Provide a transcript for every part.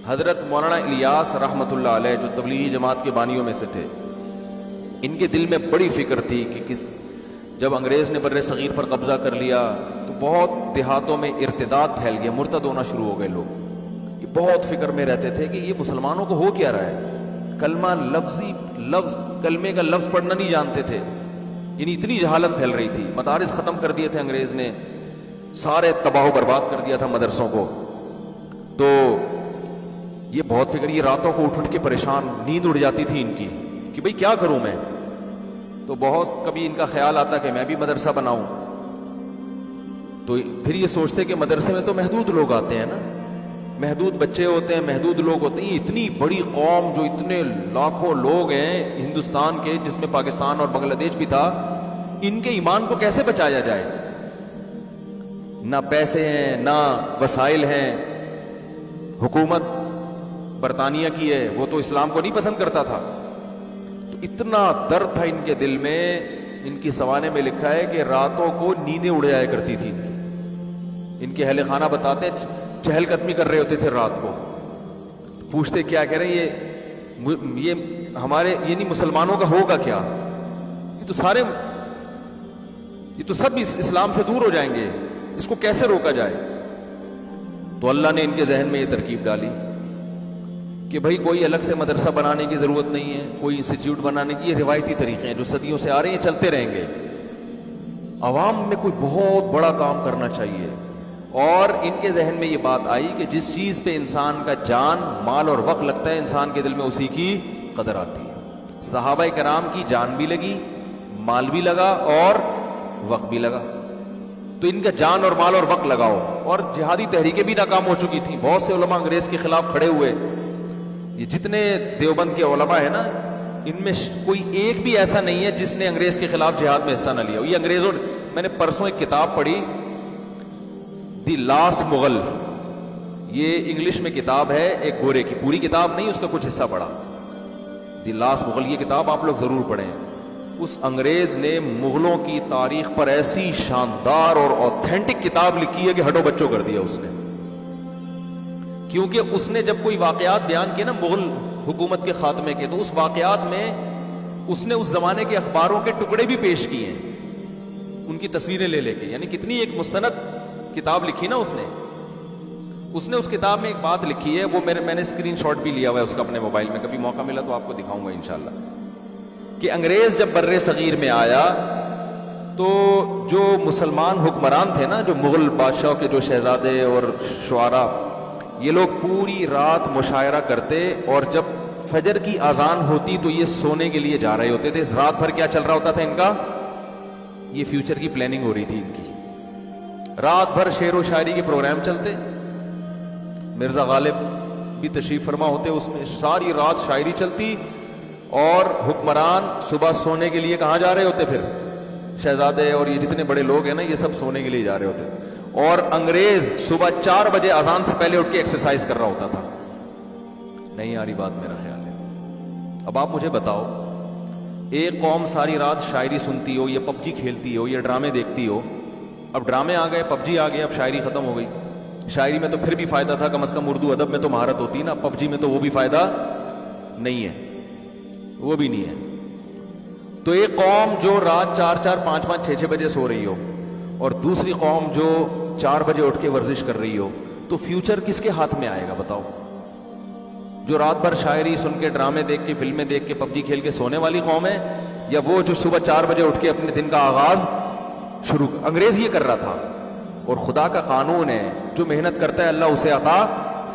حضرت مولانا الیاس رحمۃ اللہ علیہ جو تبلیغی جماعت کے بانیوں میں سے تھے، ان کے دل میں بڑی فکر تھی کہ جب انگریز نے بر صغیر پر قبضہ کر لیا تو بہت دیہاتوں میں ارتداد پھیل گیا، مرتد ہونا شروع ہو گئے لوگ۔ یہ بہت فکر میں رہتے تھے کہ یہ مسلمانوں کو ہو کیا رہا ہے، کلمہ کلمے کا لفظ پڑھنا نہیں جانتے تھے، یعنی اتنی جہالت پھیل رہی تھی۔ مدارس ختم کر دیے تھے انگریز نے، سارے تباہ و برباد کر دیا تھا مدرسوں کو۔ تو یہ بہت فکر، یہ راتوں کو اٹھ کے پریشان، نیند اڑ جاتی تھی ان کی کہ بھئی کیا کروں میں۔ تو بہت کبھی ان کا خیال آتا کہ میں بھی مدرسہ بناؤں، تو پھر یہ سوچتے کہ مدرسے میں تو محدود لوگ آتے ہیں نا، محدود بچے ہوتے ہیں، محدود لوگ ہوتے ہیں، اتنی بڑی قوم جو اتنے لاکھوں لوگ ہیں ہندوستان کے، جس میں پاکستان اور بنگلہ دیش بھی تھا، ان کے ایمان کو کیسے بچایا جائے؟ نہ پیسے ہیں، نہ وسائل ہیں، حکومت برطانیہ کی ہے، وہ تو اسلام کو نہیں پسند کرتا تھا۔ تو اتنا درد تھا ان کے دل میں، ان کی سوانے میں لکھا ہے کہ راتوں کو نیندیں اڑ جایا کرتی تھی ان کے اہل خانہ بتاتے ہیں چہل قدمی کر رہے ہوتے تھے رات کو، پوچھتے کیا کہہ رہے ہیں یہ ہمارے یعنی مسلمانوں کا ہوگا کیا، یہ تو سب اسلام سے دور ہو جائیں گے، اس کو کیسے روکا جائے؟ تو اللہ نے ان کے ذہن میں یہ ترکیب ڈالی کہ بھائی کوئی الگ سے مدرسہ بنانے کی ضرورت نہیں ہے، کوئی انسٹیٹیوٹ بنانے کی، یہ روایتی طریقے ہیں جو صدیوں سے آ رہے ہیں، چلتے رہیں گے۔ عوام میں کوئی بہت بڑا کام کرنا چاہیے۔ اور ان کے ذہن میں یہ بات آئی کہ جس چیز پہ انسان کا جان، مال اور وقت لگتا ہے، انسان کے دل میں اسی کی قدر آتی ہے۔ صحابہ کرام کی جان بھی لگی، مال بھی لگا اور وقت بھی لگا، تو ان کا جان اور مال اور وقت لگاؤ۔ اور جہادی تحریکیں بھی ناکام ہو چکی تھیں، بہت سے علماء انگریز کے خلاف کھڑے ہوئے۔ یہ جتنے دیوبند کے علماء ہیں نا، ان میں کوئی ایک بھی ایسا نہیں ہے جس نے انگریز کے خلاف جہاد میں حصہ نہ لیا ہو۔ یہ انگریزوں، میں نے پرسوں ایک کتاب پڑھی، دی لاسٹ مغل، یہ انگلش میں کتاب ہے، ایک گورے کی، پوری کتاب نہیں، اس کا کچھ حصہ پڑھا، دی لاسٹ مغل، یہ کتاب آپ لوگ ضرور پڑھیں۔ اس انگریز نے مغلوں کی تاریخ پر ایسی شاندار اور اوتھینٹک کتاب لکھی ہے کہ ہڈو بچوں کر دیا اس نے، کیونکہ اس نے جب کوئی واقعات بیان کیے نا مغل حکومت کے خاتمے کے، تو اس واقعات میں اس نے اس زمانے کے اخباروں کے ٹکڑے بھی پیش کیے ہیں، ان کی تصویریں لے کے، یعنی کتنی ایک مستند کتاب لکھی نا اس نے اس کتاب میں ایک بات لکھی ہے، وہ میں نے اسکرین شاٹ بھی لیا ہوا ہے اس کا اپنے موبائل میں، کبھی موقع ملا تو آپ کو دکھاؤں گا انشاءاللہ، کہ انگریز جب بر صغیر میں آیا تو جو مسلمان حکمران تھے نا، جو مغل بادشاہوں کے جو شہزادے اور شعراء، یہ لوگ پوری رات مشاعرہ کرتے، اور جب فجر کی اذان ہوتی تو یہ سونے کے لیے جا رہے ہوتے تھے۔ رات بھر کیا چل رہا ہوتا تھا ان کا؟ یہ فیوچر کی پلاننگ ہو رہی تھی ان کی، رات بھر شعر و شاعری کے پروگرام چلتے، مرزا غالب بھی تشریف فرما ہوتے، اس میں ساری رات شاعری چلتی، اور حکمران صبح سونے کے لیے کہاں جا رہے ہوتے؟ پھر شہزادے اور یہ جتنے بڑے لوگ ہیں نا، یہ سب سونے کے لیے جا رہے ہوتے، اور انگریز صبح 4 بجے اذان سے پہلے اٹھ کے ایکسرسائز کر رہا ہوتا تھا۔ نہیں آ رہی بات؟ میرا خیال ہے۔ اب آپ مجھے بتاؤ، ایک قوم ساری رات شاعری سنتی ہو، یا پب جی کھیلتی ہو، یا ڈرامے دیکھتی ہو، اب ڈرامے آ گئے، پب جی آ گئے، اب شاعری ختم ہو گئی۔ شاعری میں تو پھر بھی فائدہ تھا، کم از کم اردو ادب میں تو مہارت ہوتی نا، پب جی میں تو وہ بھی فائدہ نہیں ہے، وہ بھی نہیں ہے۔ تو ایک قوم جو رات 4 5 6 بجے سو رہی ہو، اور دوسری قوم جو 4 بجے اٹھ کے ورزش کر رہی ہو، تو فیوچر کس کے ہاتھ میں آئے گا بتاؤ؟ جو رات بھر شاعری سن کے، ڈرامے دیکھ کے، فلمیں دیکھ کے، پب جی کھیل کے سونے والی قوم ہے، یا وہ جو صبح 4 بجے اٹھ کے اپنے دن کا آغاز شروع؟ انگریز یہ کر رہا تھا، اور خدا کا قانون ہے، جو محنت کرتا ہے اللہ اسے عطا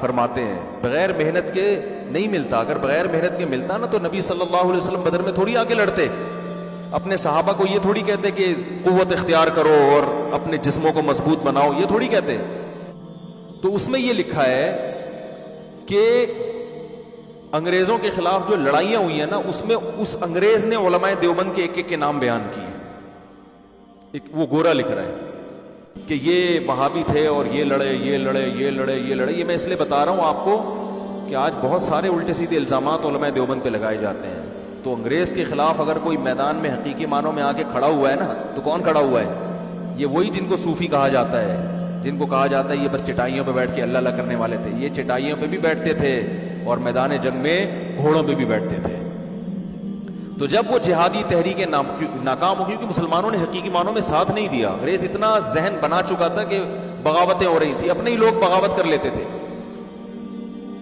فرماتے ہیں، بغیر محنت کے نہیں ملتا۔ اگر بغیر محنت کے ملتا نا تو نبی صلی اللہ علیہ وسلم بدر میں تھوڑی آگے لڑتے، اپنے صحابہ کو یہ تھوڑی کہتے کہ قوت اختیار کرو اور اپنے جسموں کو مضبوط بناؤ، یہ تھوڑی کہتے۔ تو اس میں یہ لکھا ہے کہ انگریزوں کے خلاف جو لڑائیاں ہوئی ہیں نا، اس میں اس انگریز نے علماء دیوبند کے ایک کے نام بیان کیے ہیں۔ وہ گورا لکھ رہا ہے کہ یہ وہابی تھے، اور یہ لڑے، یہ لڑے، یہ لڑے، یہ لڑے۔ یہ میں اس لیے بتا رہا ہوں آپ کو کہ آج بہت سارے الٹے سیدھے الزامات علماء دیوبند پہ لگائے جاتے ہیں۔ تو انگریز کے خلاف اگر کوئی میدان میں حقیقی معنوں میں آ کے کھڑا ہوا ہے نا، تو کون کھڑا ہوا ہے؟ یہ وہی جن کو صوفی کہا جاتا ہے، جن کو کہا جاتا ہے یہ بس چٹائیوں پہ بیٹھ کے اللہ اللہ کرنے والے تھے، یہ چٹائیوں پہ بھی بیٹھتے تھے اور میدان جنگ میں گھوڑوں پہ بھی بیٹھتے تھے۔ تو جب وہ جہادی تحریکیں ناکام ہو گئی، کیونکہ مسلمانوں نے حقیقی معنوں میں ساتھ نہیں دیا، انگریز اتنا ذہن بنا چکا تھا کہ بغاوتیں ہو رہی تھی، اپنے ہی لوگ بغاوت کر لیتے تھے۔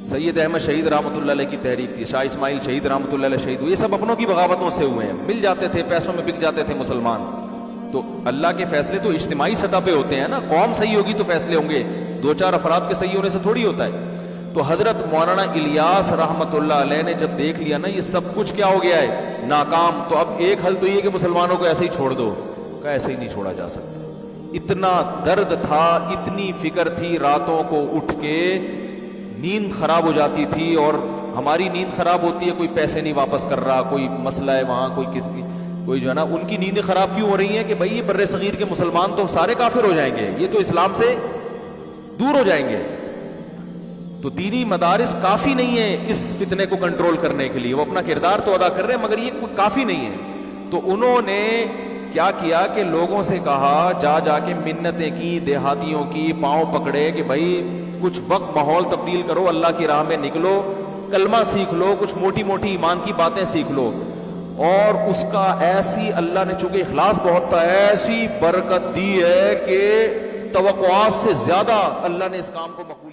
سید احمد شہید رحمۃ اللہ علیہ کی تحریک تھی، شاہ اسماعیل شہید رحمۃ اللہ علیہ شہید ہوئے، یہ سب اپنوں کی بغاوتوں سے ہوئے ہیں، مل جاتے تھے، پیسوں میں بک جاتے تھے مسلمان۔ تو اللہ کے فیصلے تو اجتماعی سطح پہ ہوتے ہیں نا، قوم صحیح ہوگی تو فیصلے ہوں گے، دو چار افراد کے صحیح ہونے سے تھوڑی ہوتا ہے۔ تو حضرت مولانا الیاس رحمۃ اللہ علیہ نے جب دیکھ لیا نا یہ سب کچھ کیا ہو گیا ہے ناکام، تو اب ایک حل تو یہ کہ مسلمانوں کو ایسے ہی چھوڑ دو، کہ ایسے ہی نہیں چھوڑا جا سکتا۔ اتنا درد تھا، اتنی فکر تھی، راتوں کو اٹھ کے نیند خراب ہو جاتی تھی، اور ہماری نیند خراب ہوتی ہے، کوئی پیسے نہیں واپس کر رہا، کوئی مسئلہ ہے وہاں، کوئی جو ہے نا، ان کی نیندیں خراب کیوں ہو رہی ہیں کہ بھائی یہ بر صغیر کے مسلمان تو سارے کافر ہو جائیں گے، یہ تو اسلام سے دور ہو جائیں گے۔ تو دینی مدارس کافی نہیں ہے اس فتنے کو کنٹرول کرنے کے لیے، وہ اپنا کردار تو ادا کر رہے ہیں مگر یہ کافی نہیں ہے۔ تو انہوں نے کیا کیا کہ لوگوں سے کہا، جا کے منتیں کی، دیہاتیوں کی، پاؤں پکڑے کہ بھائی کچھ وقت ماحول تبدیل کرو، اللہ کی راہ میں نکلو، کلمہ سیکھ لو، کچھ موٹی موٹی ایمان کی باتیں سیکھ لو۔ اور اس کا ایسی اللہ نے، چونکہ اخلاص بہت تھا، ایسی برکت دی ہے کہ توقعات سے زیادہ اللہ نے اس کام کو مقبول